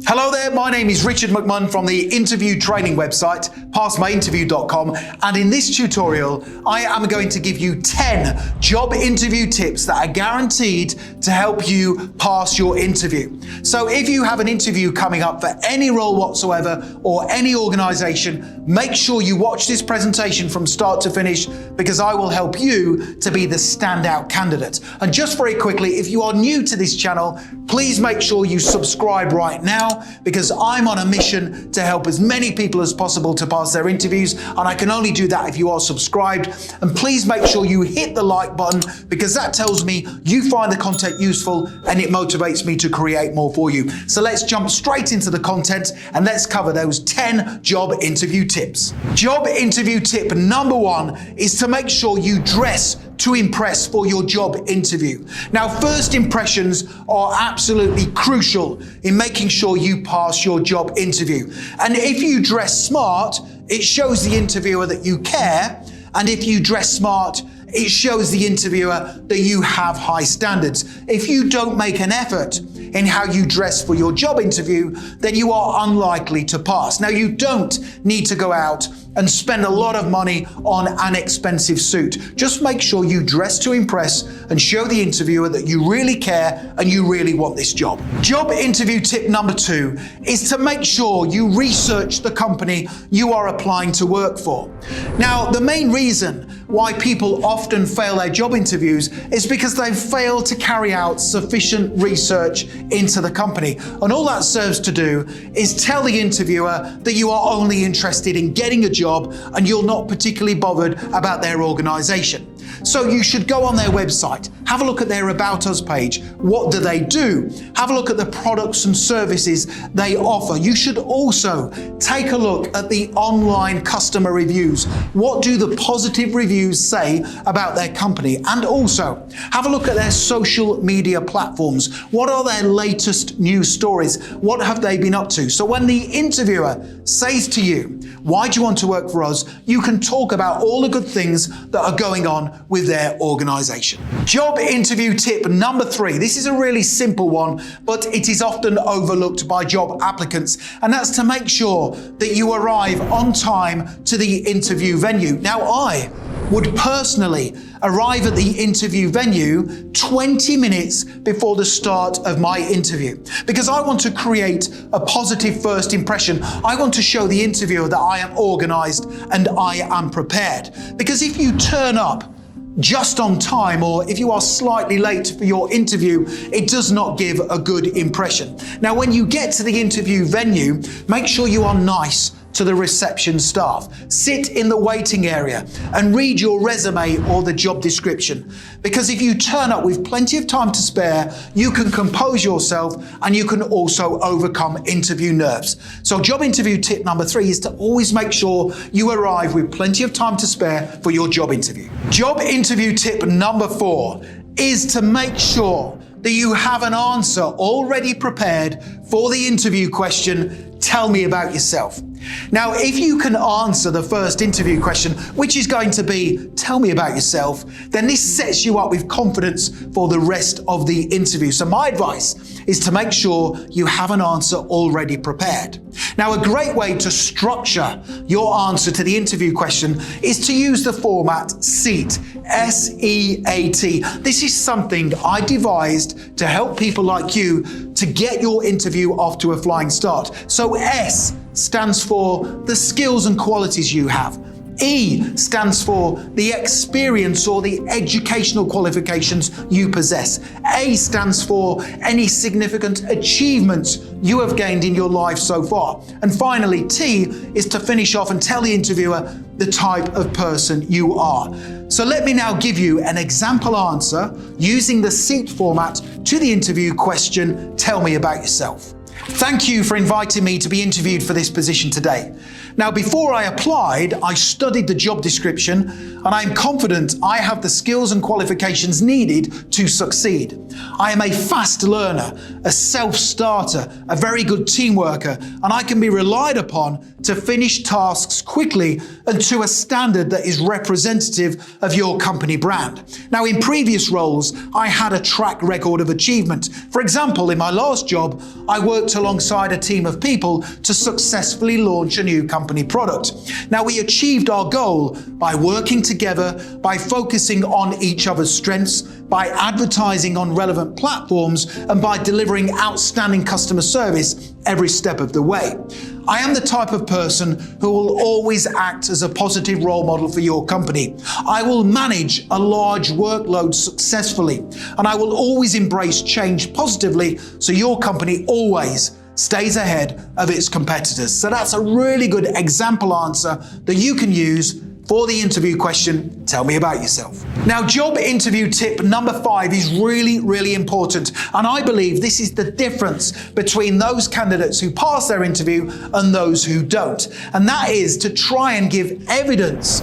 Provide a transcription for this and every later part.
Hello there, my name is Richard McMunn from the interview training website, passmyinterview.com, and in this tutorial, I am going to give you 10 job interview tips that are guaranteed to help you pass your interview. So if you have an interview coming up for any role whatsoever or any organization, make sure you watch this presentation from start to finish because I will help you to be the standout candidate. And just very quickly, if you are new to this channel, please make sure you subscribe right now, because I'm on a mission to help as many people as possible to pass their interviews, and I can only do that if you are subscribed. And please make sure you hit the like button, because that tells me you find the content useful and it motivates me to create more for you. So let's jump straight into the content and let's cover those 10 job interview tips. Job interview tip number 1 is to make sure you dress to impress for your job interview. Now, first impressions are absolutely crucial in making sure you pass your job interview. And if you dress smart, it shows the interviewer that you care. And if you dress smart, it shows the interviewer that you have high standards. If you don't make an effort in how you dress for your job interview, then you are unlikely to pass. Now, you don't need to go out and spend a lot of money on an expensive suit. Just make sure you dress to impress and show the interviewer that you really care and you really want this job. Job interview tip number 2 is to make sure you research the company you are applying to work for. Now, the main reason why people often fail their job interviews is because they fail to carry out sufficient research into the company. And all that serves to do is tell the interviewer that you are only interested in getting a job and you're not particularly bothered about their organization. So you should go on their website, have a look at their About Us page. What do they do? Have a look at the products and services they offer. You should also take a look at the online customer reviews. What do the positive reviews say about their company? And also have a look at their social media platforms. What are their latest news stories? What have they been up to? So when the interviewer says to you, "Why do you want to work for us?" you can talk about all the good things that are going on with their organization. Job interview tip number 3. This is a really simple one, but it is often overlooked by job applicants, and that's to make sure that you arrive on time to the interview venue. Now, I would personally arrive at the interview venue 20 minutes before the start of my interview, because I want to create a positive first impression. I want to show the interviewer that I am organized and I am prepared. Because if you turn up just on time, or if you are slightly late for your interview, it does not give a good impression. Now, when you get to the interview venue, make sure you are nice to the reception staff. Sit in the waiting area and read your resume or the job description. Because if you turn up with plenty of time to spare, you can compose yourself and you can also overcome interview nerves. So job interview tip number 3 is to always make sure you arrive with plenty of time to spare for your job interview. Job interview tip number 4 is to make sure that you have an answer already prepared for the interview question, "Tell me about yourself." Now, if you can answer the first interview question, which is going to be, "Tell me about yourself," then this sets you up with confidence for the rest of the interview. So my advice is to make sure you have an answer already prepared. Now, a great way to structure your answer to the interview question is to use the format SEAT, S-E-A-T. This is something I devised to help people like you to get your interview off to a flying start. So S stands for the skills and qualities you have. E stands for the experience or the educational qualifications you possess. A stands for any significant achievements you have gained in your life so far. And finally, T is to finish off and tell the interviewer the type of person you are. So let me now give you an example answer using the SEAT format to the interview question, "Tell me about yourself." Thank you for inviting me to be interviewed for this position today. Now, before I applied, I studied the job description and I'm confident I have the skills and qualifications needed to succeed. I am a fast learner, a self-starter, a very good team worker, and I can be relied upon to finish tasks quickly and to a standard that is representative of your company brand. Now, in previous roles, I had a track record of achievement. For example, in my last job, I worked alongside a team of people to successfully launch a new company product. Now, we achieved our goal by working together, by focusing on each other's strengths, by advertising on relevant platforms, and by delivering outstanding customer service every step of the way. I am the type of person who will always act as a positive role model for your company. I will manage a large workload successfully, and I will always embrace change positively so your company always stays ahead of its competitors. So that's a really good example answer that you can use for the interview question, tell me about yourself. Now, job interview tip number 5 is really important. And I believe this is the difference between those candidates who pass their interview and those who don't. And that is to try and give evidence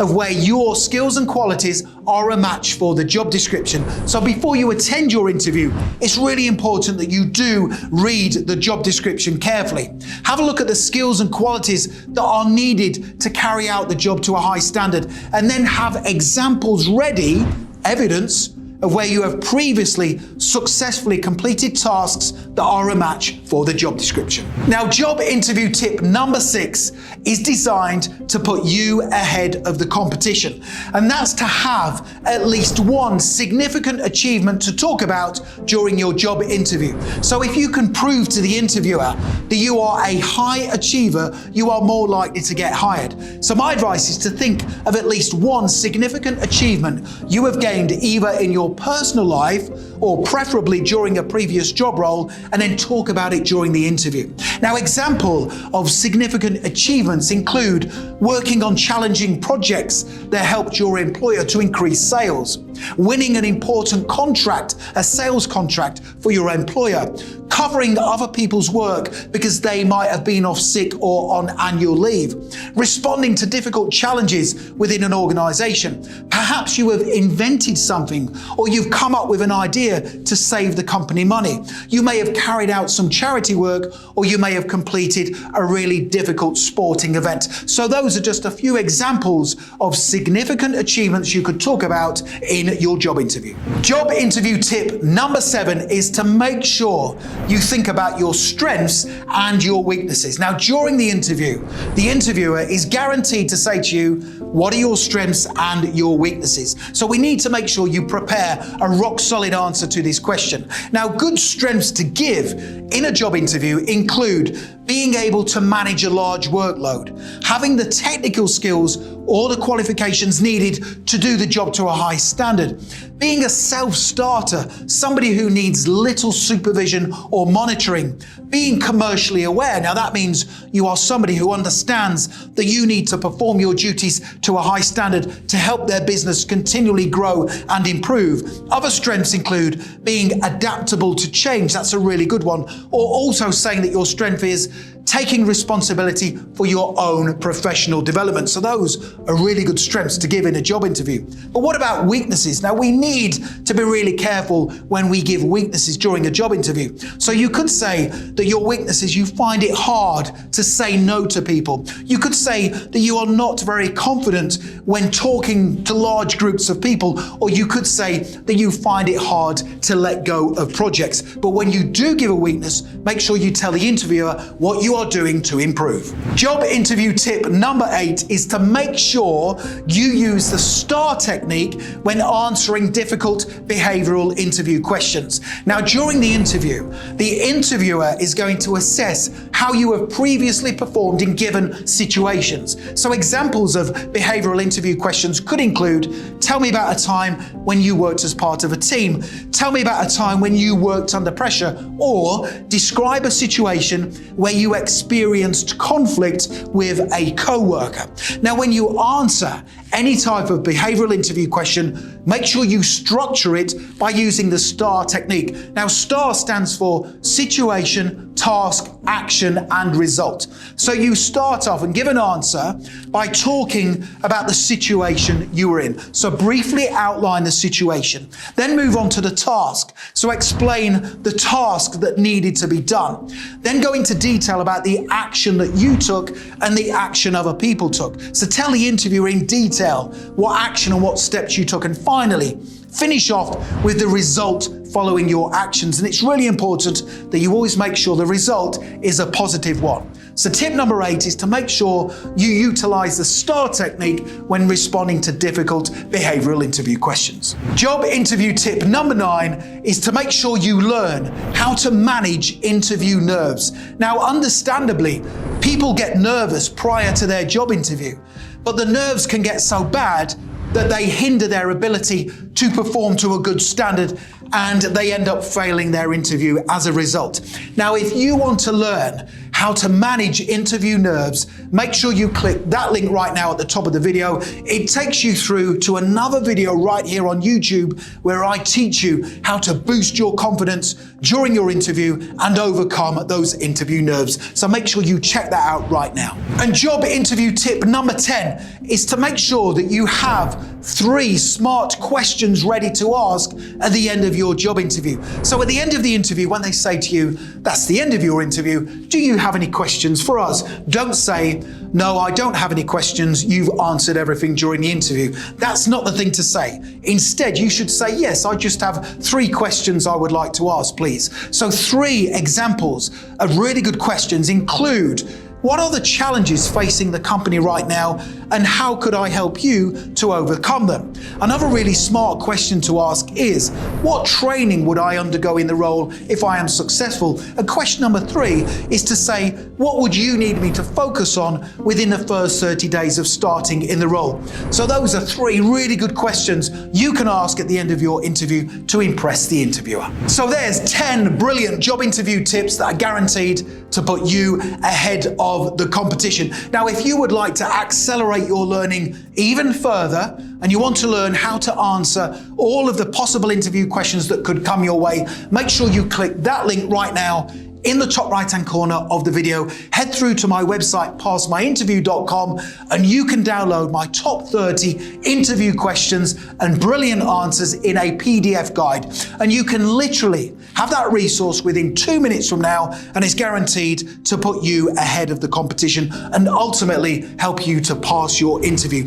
of where your skills and qualities are a match for the job description. So before you attend your interview, it's really important that you do read the job description carefully. Have a look at the skills and qualities that are needed to carry out the job to a high standard, and then have examples ready, evidence of where you have previously successfully completed tasks that are a match for the job description. Now, job interview tip number 6 is designed to put you ahead of the competition, and that's to have at least one significant achievement to talk about during your job interview. So if you can prove to the interviewer that you are a high achiever, you are more likely to get hired. So my advice is to think of at least one significant achievement you have gained either in your personal life or preferably during a previous job role, and then talk about it during the interview. Now, example of significant achievements include working on challenging projects that helped your employer to increase sales, winning an important contract, a sales contract for your employer, covering other people's work because they might have been off sick or on annual leave, responding to difficult challenges within an organization. Perhaps you have invented something, or you've come up with an idea to save the company money. You may have carried out some charity work, or you may have completed a really difficult sporting event. So those are just a few examples of significant achievements you could talk about in your job interview. Job interview tip number 7 is to make sure you think about your strengths and your weaknesses. Now, during the interview, the interviewer is guaranteed to say to you, what are your strengths and your weaknesses? So we need to make sure you prepare a rock solid answer to this question. Now, good strengths to give in a job interview include being able to manage a large workload, having the technical skills or the qualifications needed to do the job to a high standard, being a self-starter, somebody who needs little supervision or monitoring, being commercially aware. Now, that means you are somebody who understands that you need to perform your duties to a high standard to help their business continually grow and improve. Other strengths include being adaptable to change. That's a really good one. Or also saying that your strength is taking responsibility for your own professional development. So those are really good strengths to give in a job interview. But what about weaknesses? Now, we need to be really careful when we give weaknesses during a job interview. So you could say that your weaknesses, you find it hard to say no to people. You could say that you are not very confident when talking to large groups of people, or you could say that you find it hard to let go of projects. But when you do give a weakness, make sure you tell the interviewer what you are doing to improve. Job interview tip number 8 is to make sure you use the STAR technique when answering difficult behavioral interview questions. Now, during the interview, the interviewer is going to assess how you have previously performed in given situations. So examples of behavioral interview questions could include, tell me about a time when you worked as part of a team, tell me about a time when you worked under pressure, or describe a situation where you experienced conflict with a co-worker. Now, when you answer any type of behavioral interview question, make sure you structure it by using the STAR technique. Now, STAR stands for situation, task, action, action and result. So you start off and give an answer by talking about the situation you were in. So briefly outline the situation, then move on to the task. So explain the task that needed to be done. Then go into detail about the action that you took and the action other people took. So tell the interviewer in detail what action and what steps you took. And finally, finish off with the result following your actions. And it's really important that you always make sure the result is a positive one. So tip number 8 is to make sure you utilize the STAR technique when responding to difficult behavioral interview questions. Job interview tip number 9 is to make sure you learn how to manage interview nerves. Now, understandably, people get nervous prior to their job interview, but the nerves can get so bad that they hinder their ability to perform to a good standard, and they end up failing their interview as a result. Now, if you want to learn how to manage interview nerves, make sure you click that link right now at the top of the video. It takes you through to another video right here on YouTube where I teach you how to boost your confidence during your interview and overcome those interview nerves. So make sure you check that out right now. And job interview tip number 10 is to make sure that you have 3 smart questions ready to ask at the end of your job interview. So at the end of the interview, when they say to you, that's the end of your interview, do you have any questions for us? Don't say, no, I don't have any questions. You've answered everything during the interview. That's not the thing to say. Instead, you should say, yes, I just have 3 questions I would like to ask, please. So 3 examples of really good questions include, what are the challenges facing the company right now, and how could I help you to overcome them? Another really smart question to ask is, what training would I undergo in the role if I am successful? And question number 3 is to say, what would you need me to focus on within the first 30 days of starting in the role? So those are 3 really good questions you can ask at the end of your interview to impress the interviewer. So there's 10 brilliant job interview tips that are guaranteed to put you ahead of the competition. Now, if you would like to accelerate your learning even further and you want to learn how to answer all of the possible interview questions that could come your way, make sure you click that link right now in the top right-hand corner of the video. Head through to my website, passmyinterview.com, and you can download my top 30 interview questions and brilliant answers in a PDF guide. And you can literally have that resource within 2 minutes from now, and it's guaranteed to put you ahead of the competition and ultimately help you to pass your interview.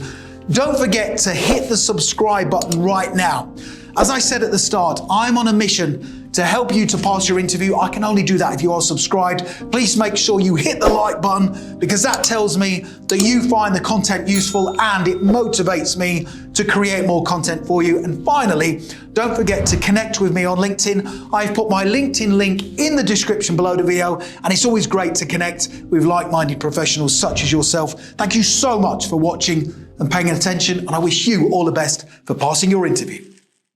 Don't forget to hit the subscribe button right now. As I said at the start, I'm on a mission to help you to pass your interview. I can only do that if you are subscribed. Please make sure you hit the like button, because that tells me that you find the content useful and it motivates me to create more content for you. And finally, don't forget to connect with me on LinkedIn. I've put my LinkedIn link in the description below the video, and it's always great to connect with like-minded professionals such as yourself. Thank you so much for watching and paying attention, and I wish you all the best for passing your interview.